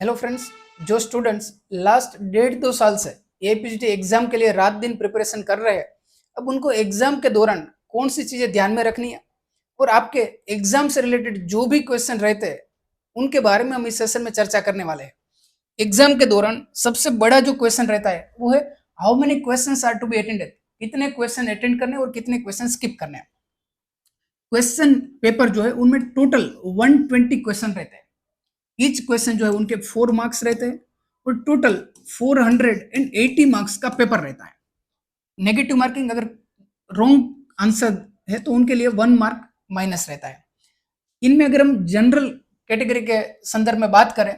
Hello friends. जो students last 1.5 2 साल से एपीजीटी एग्जाम के लिए रात दिन प्रिपरेशन कर रहे हैं, अब उनको एग्जाम के दौरान कौन सी चीजें ध्यान में रखनी है और आपके एग्जाम से रिलेटेड जो भी क्वेश्चन रहते हैं उनके बारे में हम इस सेशन में चर्चा करने वाले हैं। एग्जाम के दौरान सबसे बड़ा जो क्वेश्चन रहता है वो है how many questions are to be attended, कितने क्वेश्चन अटेंड करने और कितने क्वेश्चन स्किप करने हैं। क्वेश्चन पेपर जो है उनमें टोटल 120 क्वेश्चन रहते हैं। ईच क्वेश्चन जो है उनके 4 मार्क्स रहते हैं और टोटल 480 मार्क्स का पेपर रहता है। नेगेटिव मार्किंग अगर रॉन्ग आंसर है तो उनके लिए 1 मार्क माइनस रहता है। इनमें अगर हम जनरल कैटेगरी के संदर्भ में बात करें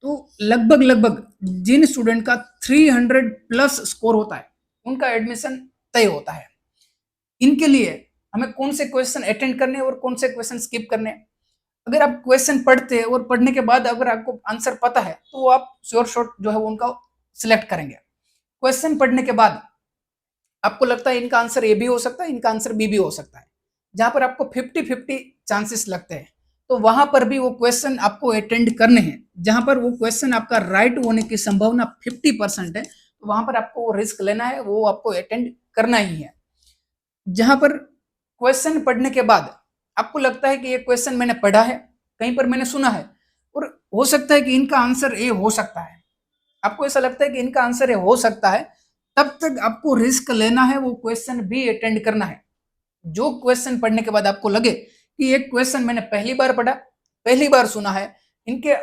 तो लगभग लगभग जिन स्टूडेंट का 300 प्लस स्कोर होता है उनका एडमिशन तय होता है। इनके लिए हमें कौन से क्वेश्चन अटेंड करने और कौन से क्वेश्चन स्किप करने। अगर आप क्वेश्चन पढ़ते हैं और पढ़ने के बाद अगर आपको आंसर पता है तो आप श्योर शॉट जो है उनका सिलेक्ट करेंगे। क्वेश्चन पढ़ने के बाद आपको लगता है इनका आंसर ए भी हो सकता है, इनका आंसर बी भी हो सकता है, जहां पर आपको 50-50 चांसेस लगते हैं तो वहां पर भी वो क्वेश्चन आपको अटेंड करने हैं। जहां पर वो क्वेश्चन आपका राइट होने की संभावना 50% है तो वहां पर आपको वो रिस्क लेना है, वो आपको अटेंड करना ही है। जहां पर क्वेश्चन पढ़ने के बाद आपको लगता है कि ये क्वेश्चन मैंने पढ़ा है, कहीं पर मैंने सुना है और हो सकता है कि इनका आंसर ए हो सकता है, आपको ऐसा लगता है कि इनका आंसर ए हो सकता है, तब तक आपको रिस्क लेना है, वो क्वेश्चन भी अटेंड करना है। जो क्वेश्चन पढ़ने के बाद आपको लगे कि ये क्वेश्चन मैंने पहली बार पढ़ा, पहली बार सुना है, इनके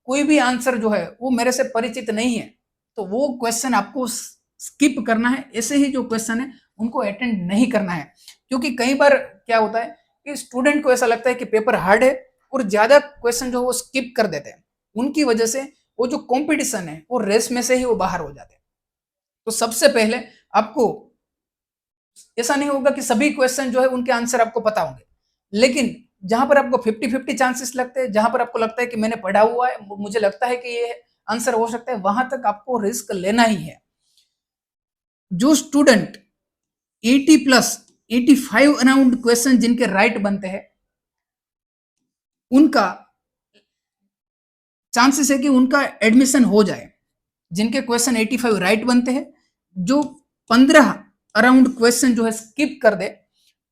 कोई भी आंसर जो है वो मेरे से परिचित नहीं है, तो वो क्वेश्चन आपको स्किप करना है। ऐसे ही जो क्वेश्चन है उनको अटेंड नहीं करना है, क्योंकि कई बार क्या होता है कि स्टूडेंट को ऐसा लगता है कि पेपर हार्ड है और ज्यादा क्वेश्चन जो वो स्किप कर देते हैं, उनकी वजह से वो जो कंपटीशन है वो रेस में से ही वो बाहर हो जाते हैं। तो सबसे पहले आपको ऐसा नहीं होगा कि सभी क्वेश्चन जो है उनके आंसर आपको पता होंगे, लेकिन जहां पर आपको 50-50 चांसेस लगते हैं, जहां पर आपको लगता है कि मैंने पढ़ा हुआ है, मुझे लगता है कि ये आंसर हो सकता है, वहां तक आपको रिस्क लेना ही है। जो स्टूडेंट 80 प्लस 85 अराउंड क्वेश्चन जिनके राइट बनते हैं उनका चांसेस है कि उनका एडमिशन हो जाए। जिनके क्वेश्चन 85 राइट बनते हैं, जो 15 अराउंड क्वेश्चन जो है स्किप कर दे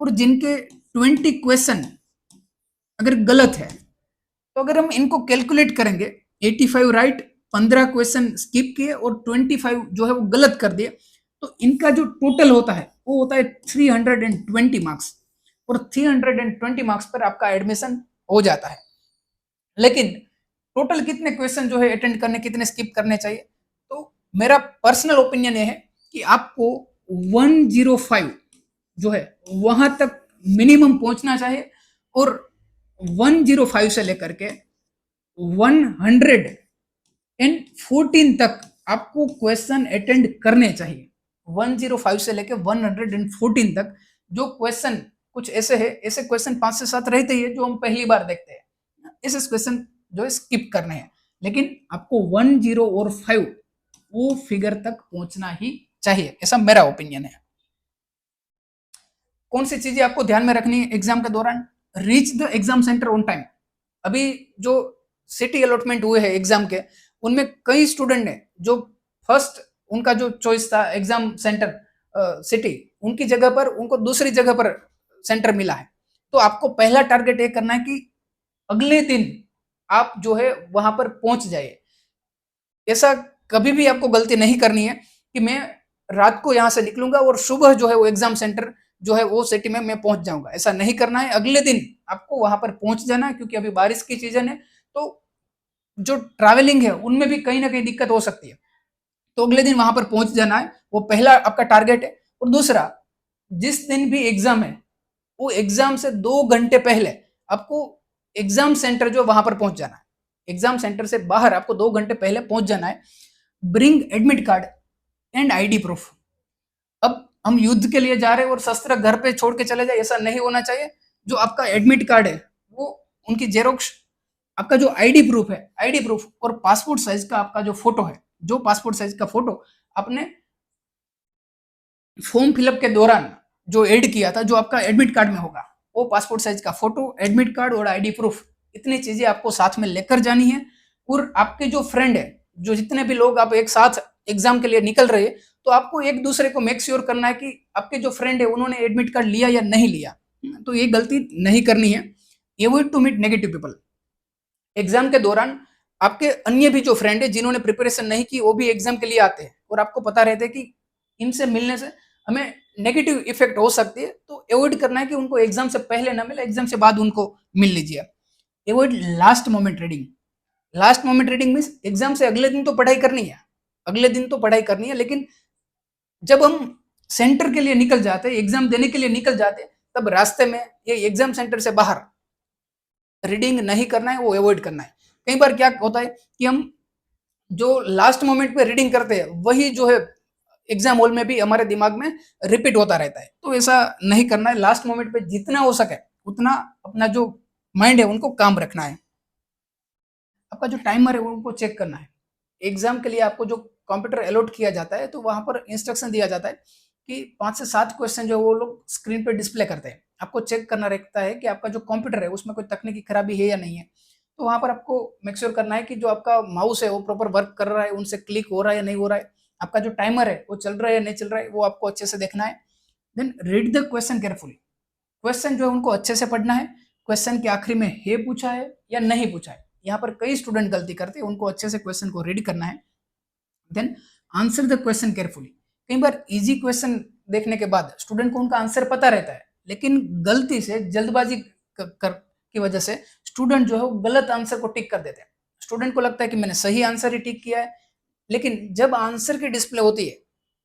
और जिनके 20 क्वेश्चन अगर गलत है तो अगर हम इनको कैलकुलेट करेंगे 85 राइट, 15 क्वेश्चन स्किप किए और 25 जो है वो गलत कर दिए, तो इनका जो टोटल होता है वो होता है 320 मार्क्स और 320 मार्क्स पर आपका एडमिशन हो जाता है। लेकिन टोटल कितने क्वेश्चन जो है अटेंड करने, कितने स्किप करने चाहिए, तो मेरा पर्सनल ओपिनियन ये है कि आपको 105 जो है वहां तक मिनिमम पहुंचना चाहिए और 105 से लेकर के 114 तक आपको क्वेश्चन अटेंड करने चाहिए। 105 से लेकर 114 तक जो क्वेश्चन कुछ ऐसे है, ऐसे क्वेश्चन 5 से 7 रहते ही है जो हम पहली बार देखते हैं, ऐसे क्वेश्चन जो है स्किप करने हैं, लेकिन आपको 105 वो फिगर तक पहुंचना ही चाहिए, ऐसा मेरा ओपिनियन है। कौन सी चीजें आपको ध्यान में रखनी है एग्जाम के दौरान? Reach the exam centre on time. अभी जो सिटी अलॉटमेंट हुए हैं एग्जाम के, उनमें कई स्टूडेंट ने जो फर्स्ट उनका जो चॉइस था एग्जाम सेंटर सिटी, उनकी जगह पर उनको दूसरी जगह पर सेंटर मिला है। तो आपको पहला टारगेट ये करना है कि अगले दिन आप जो है वहां पर पहुंच जाइए। ऐसा कभी भी आपको गलती नहीं करनी है कि मैं रात को यहाँ से निकलूंगा और सुबह जो है वो एग्जाम सेंटर जो है वो सिटी में मैं पहुंच जाऊंगा, ऐसा नहीं करना है। अगले दिन आपको वहां पर पहुंच जाना है, क्योंकि अभी बारिश की सीजन है तो जो ट्रैवलिंग है उनमें भी कहीं ना कहीं दिक्कत हो सकती है, तो अगले दिन वहां पर पहुंच जाना है, वो पहला आपका टारगेट है। और दूसरा, जिस दिन भी एग्जाम है वो एग्जाम से 2 घंटे पहले आपको एग्जाम सेंटर जो वहां पर पहुंच जाना है, एग्जाम सेंटर से बाहर आपको 2 घंटे पहले पहुंच जाना है। Bring admit card and ID proof. अब हम युद्ध के लिए जा रहे हैं और शस्त्र घर पे छोड़ के चले जाए, ऐसा नहीं होना चाहिए। जो आपका एडमिट कार्ड है वो उनकी जेरोक्स, आपका जो आईडी प्रूफ है आईडी प्रूफ और पासपोर्ट साइज का आपका जो फोटो है, जो पासपोर्ट साइज का फोटो आपने फॉर्म फिलअप के दौरान जो ऐड किया था, जो आपका एडमिट कार्ड में होगा, वो पासपोर्ट साइज का फोटो, एडमिट कार्ड और आईडी प्रूफ, इतनी चीजें आपको साथ में लेकर जानी है। और आपके जो फ्रेंड है, जो जितने भी लोग आप एक साथ एग्जाम के लिए निकल रहे हैं, तो आपको एक दूसरे को मेक श्योर करना है कि आपके जो फ्रेंड है उन्होंने एडमिट कार्ड लिया या नहीं लिया। तो ये गलती नहीं करनी है। Avoid to meet negative people. Exam के दौरान आपके अन्य भी जो फ्रेंड है जिन्होंने प्रिपरेशन नहीं की, वो भी एग्जाम के लिए आते हैं और आपको पता रहता है कि इनसे मिलने से हमें नेगेटिव इफेक्ट हो सकती है, तो अवॉइड करना है कि उनको एग्जाम से पहले ना मिले, एग्जाम से बाद उनको मिल लीजिए। Avoid last moment reading. Last moment reading means exam से अगले दिन तो पढ़ाई करनी है, अगले दिन तो पढ़ाई करनी है, लेकिन जब हम सेंटर के लिए निकल जाते हैं, एग्जाम देने के लिए निकल जाते हैं, तब रास्ते में ये एग्जाम सेंटर से बाहर रीडिंग नहीं करना है, वो अवॉइड करना है। कई बार क्या होता है कि हम जो लास्ट मोमेंट पे रीडिंग करते हैं वही जो है एग्जाम हॉल में भी हमारे दिमाग में रिपीट होता रहता है, तो ऐसा नहीं करना है। लास्ट मोमेंट पे जितना हो सके उतना अपना जो माइंड है उनको काम रखना है। आपका जो टाइमर है उनको चेक करना है। एग्जाम के लिए आपको जो कंप्यूटर अलॉट किया जाता है, तो वहां पर इंस्ट्रक्शन दिया जाता है कि 5 से 7 क्वेश्चन जो वो लोग स्क्रीन पे डिस्प्ले करते हैं। आपको चेक करना रहता है कि आपका जो कंप्यूटर है उसमें कोई तकनीकी खराबी है या नहीं है। तो वहां पर आपको मेक श्योर करना है कि जो आपका माउस है वो प्रॉपर वर्क कर रहा है, उनसे क्लिक हो रहा है या नहीं हो रहा है। आपका जो टाइमर है वो चल रहा है या नहीं चल रहा है, वो आपको अच्छे से देखना है। Then read the question carefully. Question जो है उनको अच्छे से पढ़ना है। क्वेश्चन के आखिरी में हे पूछा है या नहीं पूछा है, यहाँ पर कई स्टूडेंट गलती करते हैं, उनको अच्छे से क्वेश्चन को रीड करना है। Then answer the question carefully. कई बार इजी क्वेश्चन देखने के बाद स्टूडेंट को उनका आंसर पता रहता है, लेकिन गलती से जल्दबाजी की वजह से स्टूडेंट जो है वो गलत आंसर को टिक कर देते हैं। स्टूडेंट को लगता है कि मैंने सही आंसर ही टिक किया है, लेकिन जब आंसर की डिस्प्ले होती है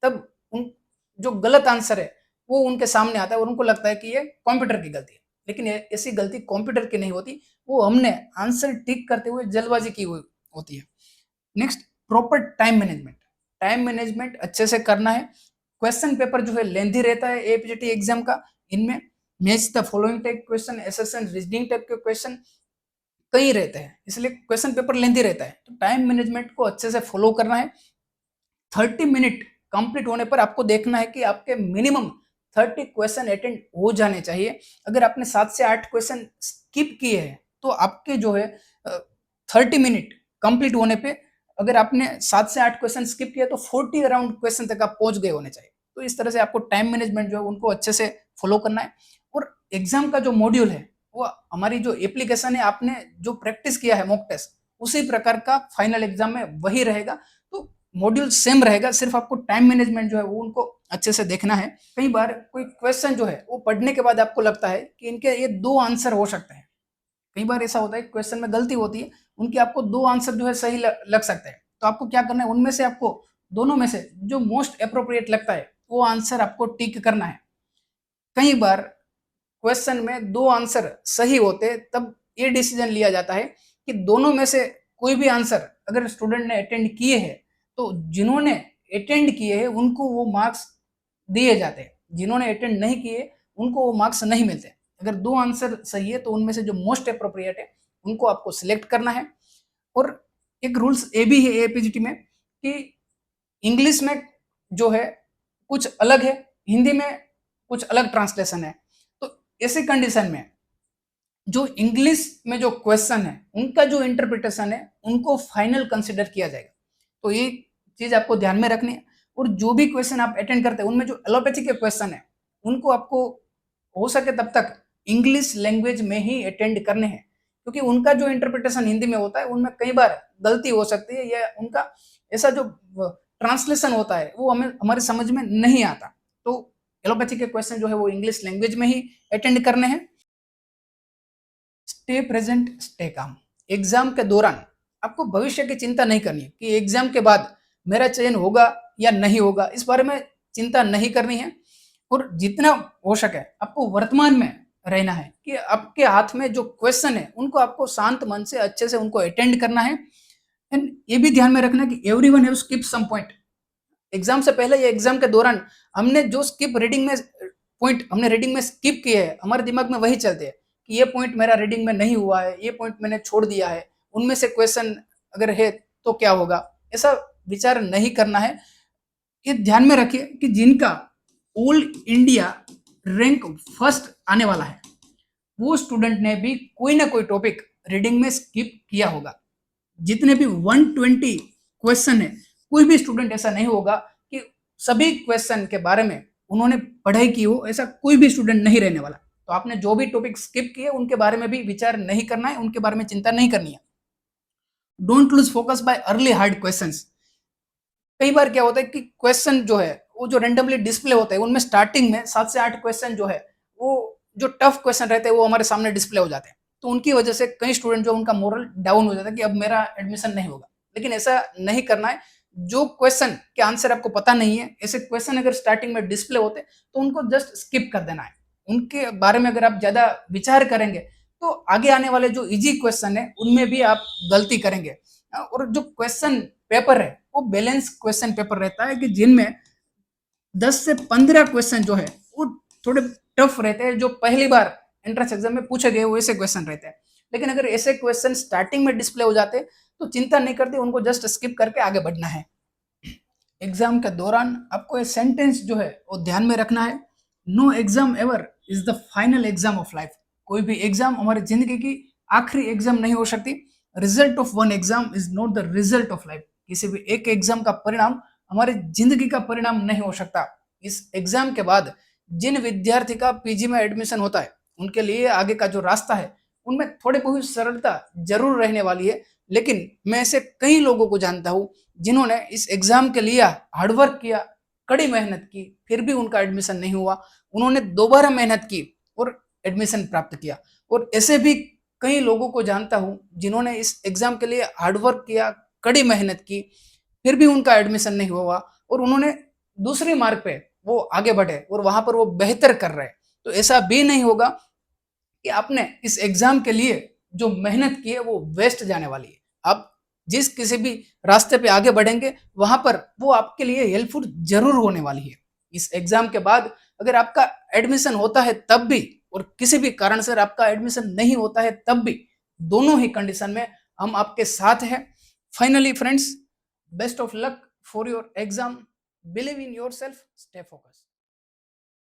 तब उन जो गलत आंसर है वो उनके सामने आता है और उनको लगता है कि ये कंप्यूटर की गलती है, लेकिन ऐसी गलती कंप्यूटर की नहीं होती, वो हमने आंसर टिक करते हुए जल्दबाजी की हुई होती है। Next, proper time management. Time management अच्छे से करना है। क्वेश्चन पेपर जो है लेंथी रहता है एपीजीटी एग्जाम का। इनमें match the following type question, assertion reasoning type के क्वेश्चन कई रहते हैं, इसलिए क्वेश्चन पेपर लेंथी रहता है। तो टाइम मैनेजमेंट को अच्छे से फॉलो करना है। 30 मिनट कंप्लीट होने पर आपको देखना है कि आपके मिनिमम 30 क्वेश्चन अटेंड हो जाने चाहिए। अगर आपने 7 से 8 क्वेश्चन स्किप किए हैं, तो आपके जो है 30 मिनट कंप्लीट होने पे अगर आपने 7 से 8 क्वेश्चन स्किप किया तो 40 अराउंड क्वेश्चन तक आप पहुंच गए होने चाहिए। तो इस तरह से आपको टाइम मैनेजमेंट जो है उनको अच्छे से फॉलो करना है। और एग्जाम का जो मॉड्यूल है वो हमारी जो एप्लीकेशन है, आपने जो प्रैक्टिस किया है मॉक टेस्ट, उसी प्रकार का फाइनल एग्जाम में वही रहेगा। तो मॉड्यूल सेम रहेगा, सिर्फ आपको टाइम मैनेजमेंट जो है वो उनको अच्छे से देखना है। कई बार कोई क्वेश्चन जो है वो पढ़ने के बाद आपको लगता है कि इनके ये 2 आंसर हो सकते हैं। कई बार ऐसा होता है क्वेश्चन में गलती होती है, उनके आपको 2 आंसर जो है सही लग सकते हैं। तो आपको क्या करना है, उनमें से आपको दोनों में से जो मोस्ट अप्रोप्रिएट लगता है वो आंसर आपको टिक करना है। कई बार क्वेश्चन में 2 आंसर सही होते, तब ये डिसीजन लिया जाता है कि दोनों में से कोई भी आंसर अगर स्टूडेंट ने अटेंड किए हैं, तो जिन्होंने अटेंड किए हैं उनको वो मार्क्स दिए जाते हैं, जिन्होंने अटेंड नहीं किए उनको वो मार्क्स नहीं मिलते। अगर 2 आंसर सही है तो उनमें से जो मोस्ट अप्रोप्रिएट है उनको आपको सिलेक्ट करना है। और एक रूल्स ये भी है एपीजीटी में कि इंग्लिश में जो है कुछ अलग है, हिंदी में कुछ अलग ट्रांसलेशन है। तो ऐसी कंडीशन में जो इंग्लिश में जो क्वेश्चन है उनका जो इंटरप्रिटेशन है उनको फाइनल कंसिडर किया जाएगा। तो ये चीज आपको ध्यान में रखनी है। और जो भी क्वेश्चन आप अटेंड करते हैं उनमें जो एलोपैथी के क्वेश्चन है उनको आपको हो सके तब तक इंग्लिश लैंग्वेज में ही अटेंड करने हैं, क्योंकि उनका जो इंटरप्रिटेशन हिंदी में होता है उनमें कई बार गलती हो सकती है, या उनका ऐसा जो ट्रांसलेशन होता है वो हमें हमारे समझ में नहीं आता। तो एलोपैथी के क्वेश्चन जो है वो इंग्लिश लैंग्वेज में ही अटेंड करने हैं। Stay present, stay calm. Exam के दौरान आपको भविष्य की चिंता नहीं करनी है कि एग्जाम के बाद मेरा चयन होगा या नहीं होगा, इस बारे में चिंता नहीं करनी है। और जितना हो सके आपको वर्तमान में रहना है कि आपके हाथ में जो क्वेश्चन है उनको आपको शांत मन से अच्छे से उनको अटेंड करना है। एंड ये भी ध्यान में रखना है कि everyone have skip some point. Exam से पहले या एग्जाम के दौरान हमने जो स्किप रीडिंग में पॉइंट हमने रीडिंग में स्किप किए हैं, हमारे दिमाग में वही चलते हैं कि ये पॉइंट मेरा रीडिंग में नहीं हुआ है, ये पॉइंट मैंने छोड़ दिया है, उनमें से क्वेश्चन अगर है तो क्या होगा, ऐसा विचार नहीं करना है। ये ध्यान में रखिए कि जिनका ऑल इंडिया रैंक फर्स्ट आने वाला है वो स्टूडेंट ने भी कोई ना कोई टॉपिक रीडिंग में स्किप किया होगा। जितने भी 120 क्वेश्चन है, कोई भी स्टूडेंट ऐसा नहीं होगा कि सभी क्वेश्चन के बारे में उन्होंने पढ़ाई की हो, ऐसा कोई भी स्टूडेंट नहीं रहने वाला। तो आपने जो भी टॉपिक स्किप किए उनके बारे में भी विचार नहीं करना है, उनके बारे में चिंता नहीं करनी है। Don't lose focus bye early hard questions. कई बार क्या होता है कि क्वेश्चन जो है वो जो रेंडमली डिस्प्ले होता है उनमें स्टार्टिंग में 7 से 8 क्वेश्चन जो है वो जो टफ क्वेश्चन रहते हैं वो हमारे सामने डिस्प्ले हो जाते हैं। तो उनकी वजह से कई स्टूडेंट जो उनका मोरल डाउन हो जाता है कि अब मेरा एडमिशन नहीं होगा। लेकिन ऐसा नहीं करना है। जो क्वेश्चन के आंसर आपको पता नहीं है, ऐसे क्वेश्चन अगर स्टार्टिंग में डिस्प्ले होते तो उनको जस्ट स्किप कर देना है। उनके बारे में अगर आप ज्यादा विचार करेंगे तो आगे आने वाले जो इजी क्वेश्चन है उनमें भी आप गलती करेंगे। और जो क्वेश्चन पेपर है वो बैलेंस क्वेश्चन पेपर रहता है कि जिनमें 10 से 15 क्वेश्चन जो है वो थोड़े टफ रहते हैं, जो पहली बार एंट्रेंस एग्जाम में पूछे गए वैसे क्वेश्चन रहते हैं। लेकिन अगर ऐसे क्वेश्चन स्टार्टिंग में डिस्प्ले हो जाते तो चिंता नहीं करते, उनको जस्ट स्किप करके आगे बढ़ना है। एग्जाम के दौरान आपको ये सेंटेंस जो है वो ध्यान में रखना है। No exam ever is the final exam of life. कोई भी एग्जाम हमारी जिंदगी की आखिरी एग्जाम नहीं हो सकती। Result of one exam is not the result of life. किसी भी एक एग्जाम का परिणाम हमारी जिंदगी का परिणाम नहीं हो सकता। इस एग्जाम के बाद जिन विद्यार्थी का पीजी में एडमिशन होता है उनके लिए आगे का जो रास्ता है उनमें थोड़ी बहुत सरलता जरूर रहने वाली है। लेकिन मैं ऐसे कई लोगों को जानता हूं जिन्होंने इस एग्जाम के लिए हार्डवर्क किया, कड़ी मेहनत की, फिर भी उनका एडमिशन नहीं हुआ। उन्होंने दोबारा मेहनत की और एडमिशन प्राप्त किया। और ऐसे भी कई लोगों को जानता हूं जिन्होंने इस एग्जाम के लिए हार्डवर्क किया, कड़ी मेहनत की, फिर भी उनका एडमिशन नहीं हुआ और उन्होंने दूसरे मार्ग पे वो आगे बढ़े और वहां पर वो बेहतर कर रहे हैं। तो ऐसा भी नहीं होगा कि आपने इस एग्जाम के लिए जो मेहनत की है वो वेस्ट जाने वाली है। आप जिस किसी भी रास्ते पे आगे बढ़ेंगे वहां पर वो आपके लिए हेल्पफुल जरूर होने वाली है। इस एग्जाम के बाद अगर आपका एडमिशन होता है तब भी और किसी भी कारण से आपका एडमिशन नहीं होता है तब भी, दोनों ही कंडीशन में हम आपके साथ हैं। Finally friends, best of luck for your exam. Believe in your self, stay focus.